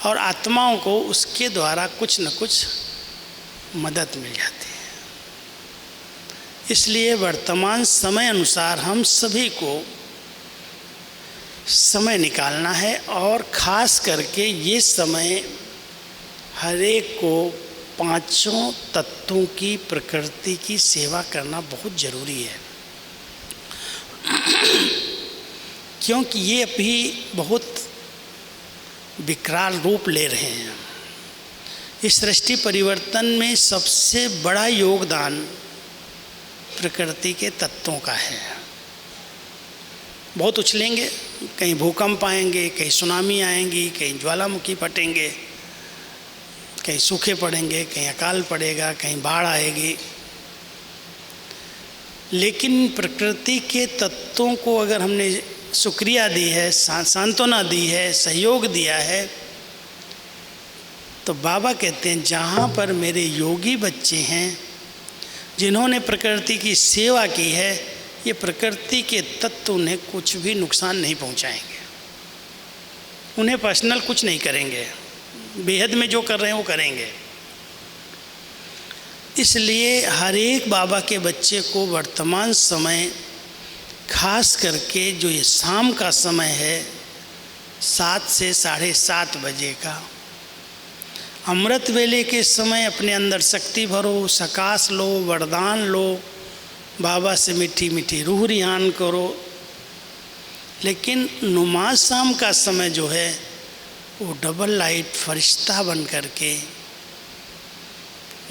Speaker 1: और आत्माओं को उसके द्वारा कुछ न कुछ मदद मिल जाती है। इसलिए वर्तमान समय अनुसार हम सभी को समय निकालना है और ख़ास करके ये समय हर एक को पांचों तत्वों की प्रकृति की सेवा करना बहुत ज़रूरी है, क्योंकि ये अभी बहुत विकराल रूप ले रहे हैं। इस सृष्टि परिवर्तन में सबसे बड़ा योगदान प्रकृति के तत्वों का है। बहुत उछलेंगे, कहीं भूकंप आएंगे, कहीं सुनामी आएंगी, कहीं ज्वालामुखी फटेंगे, कहीं सूखे पड़ेंगे, कहीं अकाल पड़ेगा, कहीं बाढ़ आएगी, लेकिन प्रकृति के तत्वों को अगर हमने शुक्रिया दी है, सांत्वना दी है, सहयोग दिया है, तो बाबा कहते हैं जहाँ पर मेरे योगी बच्चे हैं जिन्होंने प्रकृति की सेवा की है, ये प्रकृति के तत्व उन्हें कुछ भी नुकसान नहीं पहुँचाएंगे, उन्हें पर्सनल कुछ नहीं करेंगे, बेहद में जो कर रहे हैं वो करेंगे। इसलिए हर एक बाबा के बच्चे को वर्तमान समय, खास करके जो ये शाम का समय है 7 से 7:30 बजे का, अमृत वेले के समय अपने अंदर शक्ति भरो, सकाश लो, वरदान लो, बाबा से मीठी मीठी रूह रिहान करो। लेकिन नमाज शाम का समय जो है वो डबल लाइट फरिश्ता बन करके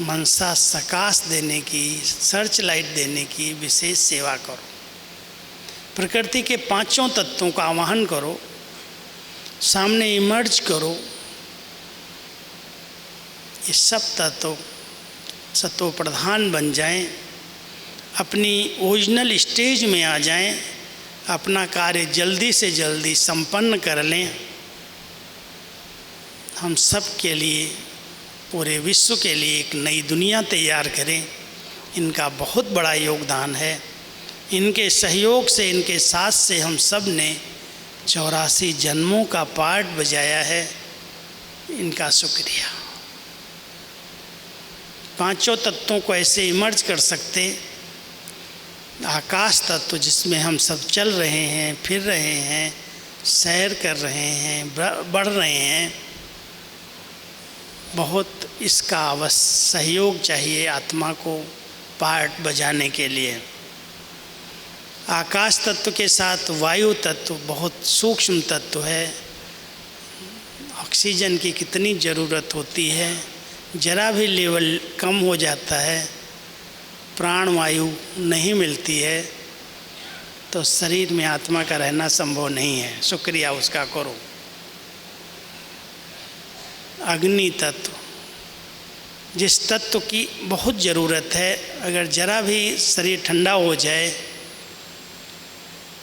Speaker 1: मनसा सकाश देने की, सर्च लाइट देने की विशेष सेवा करो। प्रकृति के पांचों तत्वों का आवाहन करो, सामने इमर्ज करो। ये सब तत्व सत्व प्रधान बन जाएं, अपनी ओरिजिनल स्टेज में आ जाएं, अपना कार्य जल्दी से जल्दी संपन्न कर लें। हम सब के लिए, पूरे विश्व के लिए एक नई दुनिया तैयार करें। इनका बहुत बड़ा योगदान है। इनके सहयोग से, इनके साथ से हम सब ने 84 जन्मों का पार्ट बजाया है। इनका शुक्रिया। पांचों तत्वों को ऐसे इमर्ज कर सकते, आकाश तत्व जिसमें हम सब चल रहे हैं, फिर रहे हैं, सैर कर रहे हैं, बढ़ रहे हैं, बहुत इसका सहयोग चाहिए आत्मा को पार्ट बजाने के लिए। आकाश तत्व के साथ वायु तत्व बहुत सूक्ष्म तत्व है। ऑक्सीजन की कितनी ज़रूरत होती है, जरा भी लेवल कम हो जाता है, प्राण वायु नहीं मिलती है, तो शरीर में आत्मा का रहना संभव नहीं है। शुक्रिया उसका करो। अग्नि तत्व, जिस तत्व की बहुत ज़रूरत है, अगर जरा भी शरीर ठंडा हो जाए,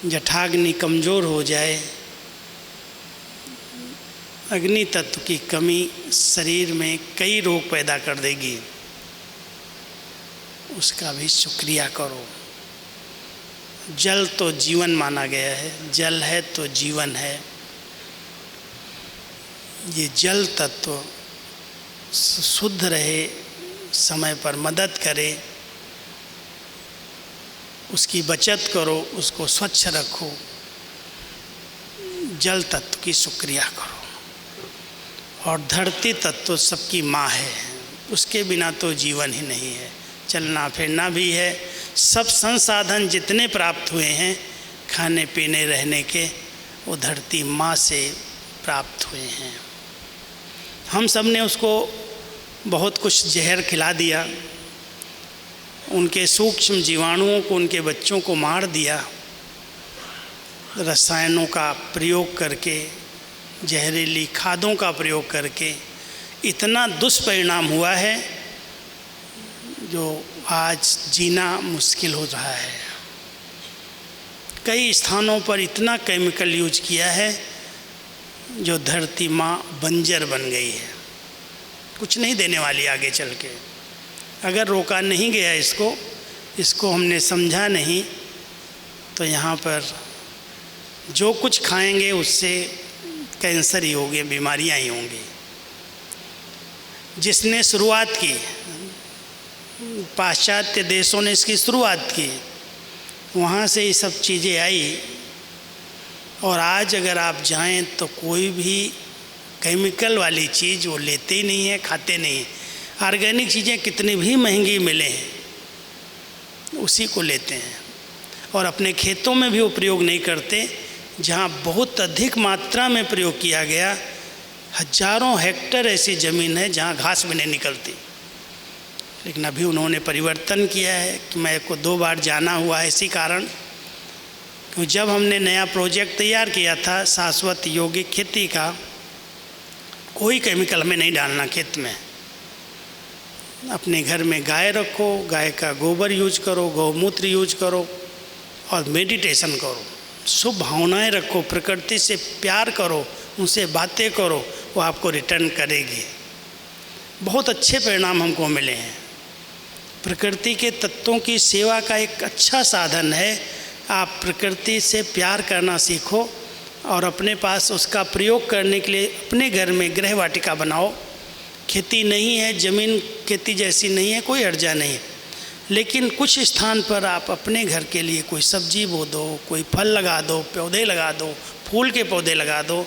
Speaker 1: जठाग्नि कमज़ोर हो जाए, अग्नि तत्व की कमी शरीर में कई रोग पैदा कर देगी। उसका भी शुक्रिया करो। जल तो जीवन माना गया है, जल है तो जीवन है। ये जल तत्व शुद्ध रहे, समय पर मदद करे, उसकी बचत करो, उसको स्वच्छ रखो, जल तत्व की शुक्रिया करो। और धरती तत्व सबकी माँ है, उसके बिना तो जीवन ही नहीं है। चलना फिरना भी है, सब संसाधन जितने प्राप्त हुए हैं खाने पीने रहने के, वो धरती माँ से प्राप्त हुए हैं। हम सब ने उसको बहुत कुछ जहर खिला दिया, उनके सूक्ष्म जीवाणुओं को, उनके बच्चों को मार दिया, रसायनों का प्रयोग करके, जहरीली खादों का प्रयोग करके। इतना दुष्परिणाम हुआ है जो आज जीना मुश्किल हो रहा है। कई स्थानों पर इतना केमिकल यूज किया है जो धरती माँ बंजर बन गई है, कुछ नहीं देने वाली आगे चल के। अगर रोका नहीं गया इसको हमने समझा नहीं, तो यहाँ पर जो कुछ खाएंगे उससे कैंसर ही होंगे, बीमारियाँ ही होंगी। जिसने शुरुआत की, पाश्चात्य देशों ने इसकी शुरुआत की, वहाँ से ये सब चीज़ें आई। और आज अगर आप जाएं तो कोई भी केमिकल वाली चीज़ वो लेते ही नहीं है, खाते नहीं। ऑर्गेनिक चीज़ें कितनी भी महंगी मिले उसी को लेते हैं, और अपने खेतों में भी वो प्रयोग नहीं करते। जहाँ बहुत अधिक मात्रा में प्रयोग किया गया, हजारों हेक्टेयर ऐसी ज़मीन है जहाँ घास भी नहीं निकलती। लेकिन अभी उन्होंने परिवर्तन किया है कि मेरे को 2 बार जाना हुआ है इसी कारण, कि जब हमने नया प्रोजेक्ट तैयार किया था शाश्वत यौगिक खेती का, कोई केमिकल हमें नहीं डालना खेत में। अपने घर में गाय रखो, गाय का गोबर यूज करो, गौमूत्र यूज करो, और मेडिटेशन करो, शुभ भावनाएं रखो, प्रकृति से प्यार करो, उनसे बातें करो, वो आपको रिटर्न करेगी। बहुत अच्छे परिणाम हमको मिले हैं। प्रकृति के तत्वों की सेवा का एक अच्छा साधन है। आप प्रकृति से प्यार करना सीखो और अपने पास उसका प्रयोग करने के लिए अपने घर में गृह वाटिका बनाओ। खेती नहीं है, ज़मीन खेती जैसी नहीं है, कोई अर्जा नहीं है, लेकिन कुछ स्थान पर आप अपने घर के लिए कोई सब्जी बो दो, कोई फल लगा दो, पौधे लगा दो, फूल के पौधे लगा दो।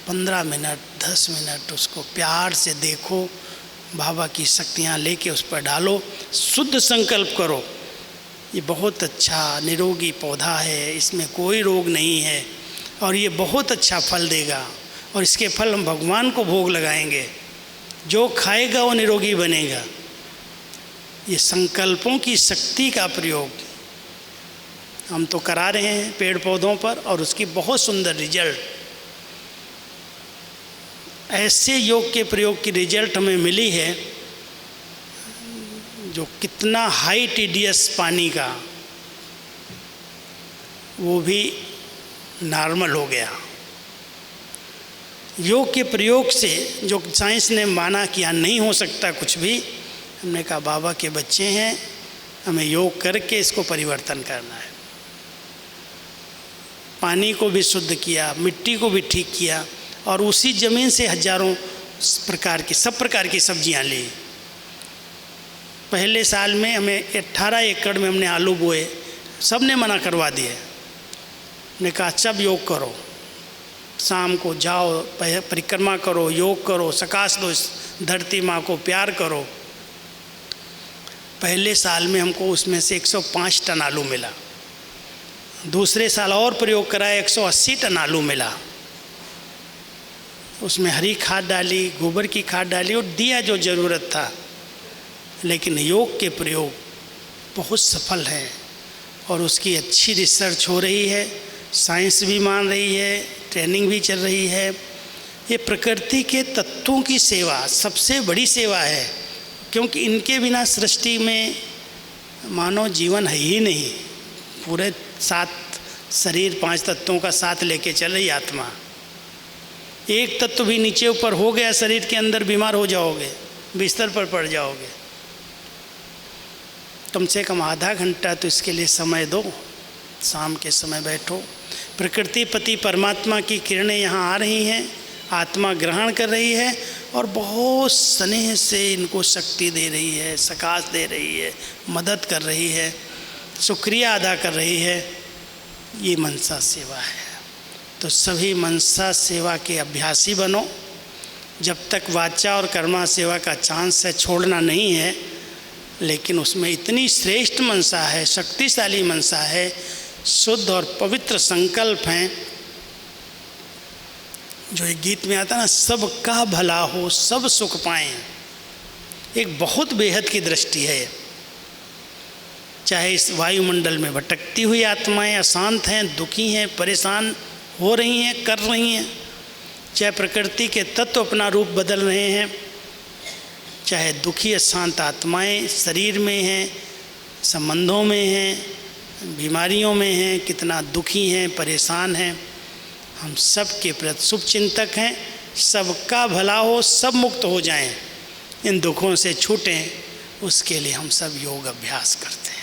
Speaker 1: 15 मिनट 10 मिनट उसको प्यार से देखो, बाबा की शक्तियाँ लेके उस पर डालो, शुद्ध संकल्प करो, ये बहुत अच्छा निरोगी पौधा है, इसमें कोई रोग नहीं है और ये बहुत अच्छा फल देगा, और इसके फल हम भगवान को भोग लगाएंगे, जो खाएगा वो निरोगी बनेगा। ये संकल्पों की शक्ति का प्रयोग हम तो करा रहे हैं पेड़ पौधों पर, और उसकी बहुत सुंदर रिजल्ट, ऐसे योग के प्रयोग की रिजल्ट हमें मिली है जो कितना हाई TDS पानी का वो भी नॉर्मल हो गया। योग के प्रयोग से जो साइंस ने माना कि यहाँ नहीं हो सकता कुछ भी, हमने कहा बाबा के बच्चे हैं, हमें योग करके इसको परिवर्तन करना है। पानी को भी शुद्ध किया, मिट्टी को भी ठीक किया, और उसी ज़मीन से हजारों प्रकार की सब प्रकार की सब्जियां ली। पहले साल में हमें 18 एकड़ में हमने आलू बोए, सब ने मना करवा दिए। ने कहा सब योग करो, शाम को जाओ, परिक्रमा करो, योग करो, सकाश दो इस धरती माँ को, प्यार करो। पहले साल में हमको उसमें से 105 टन आलू मिला। दूसरे साल और प्रयोग कराया, 180 टन आलू मिला। उसमें हरी खाद डाली, गोबर की खाद डाली और दिया जो ज़रूरत था। लेकिन योग के प्रयोग बहुत सफल है और उसकी अच्छी रिसर्च हो रही है, साइंस भी मान रही है, ट्रेनिंग भी चल रही है। ये प्रकृति के तत्वों की सेवा सबसे बड़ी सेवा है, क्योंकि इनके बिना सृष्टि में मानव जीवन है ही नहीं। पूरे 7 शरीर 5 तत्वों का साथ लेके चल रही आत्मा। एक तत्व भी नीचे ऊपर हो गया शरीर के अंदर, बीमार हो जाओगे, बिस्तर पर पड़ जाओगे। कम से कम आधा घंटा तो इसके लिए समय दो। शाम के समय बैठो, प्रकृति पति परमात्मा की किरणें यहाँ आ रही हैं, आत्मा ग्रहण कर रही है और बहुत स्नेह से इनको शक्ति दे रही है, सकाश दे रही है, मदद कर रही है, शुक्रिया अदा कर रही है। ये मनसा सेवा है। तो सभी मनसा सेवा के अभ्यासी बनो। जब तक वाचा और कर्मा सेवा का चांस है, छोड़ना नहीं है, लेकिन उसमें इतनी श्रेष्ठ मनसा है, शक्तिशाली मनसा है, शुद्ध और पवित्र संकल्प हैं। जो एक गीत में आता ना, सबका भला हो, सब सुख पाएं, एक बहुत बेहद की दृष्टि है। चाहे इस वायुमंडल में भटकती हुई आत्माएं अशांत हैं, दुखी हैं, परेशान हो रही हैं, कर रही हैं, चाहे प्रकृति के तत्व अपना रूप बदल रहे हैं, चाहे दुखी अशांत आत्माएं शरीर में हैं, संबंधों में हैं, बीमारियों में हैं, कितना दुखी हैं, परेशान हैं, हम सब के प्रति शुभ चिंतक हैं। सबका भला हो, सब मुक्त हो जाएं, इन दुखों से छूटें, उसके लिए हम सब योग अभ्यास करते हैं।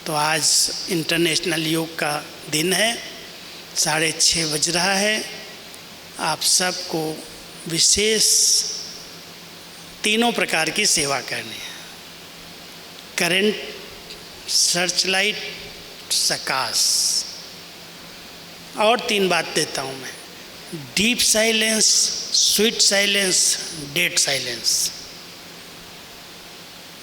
Speaker 1: तो आज इंटरनेशनल योग का दिन है, 6:30 बज रहा है। आप सबको विशेष 3 प्रकार की सेवा करनी है। Current, Searchlight, सकाश। और 3 बात देता हूँ मैं, deep silence, sweet silence, dead silence.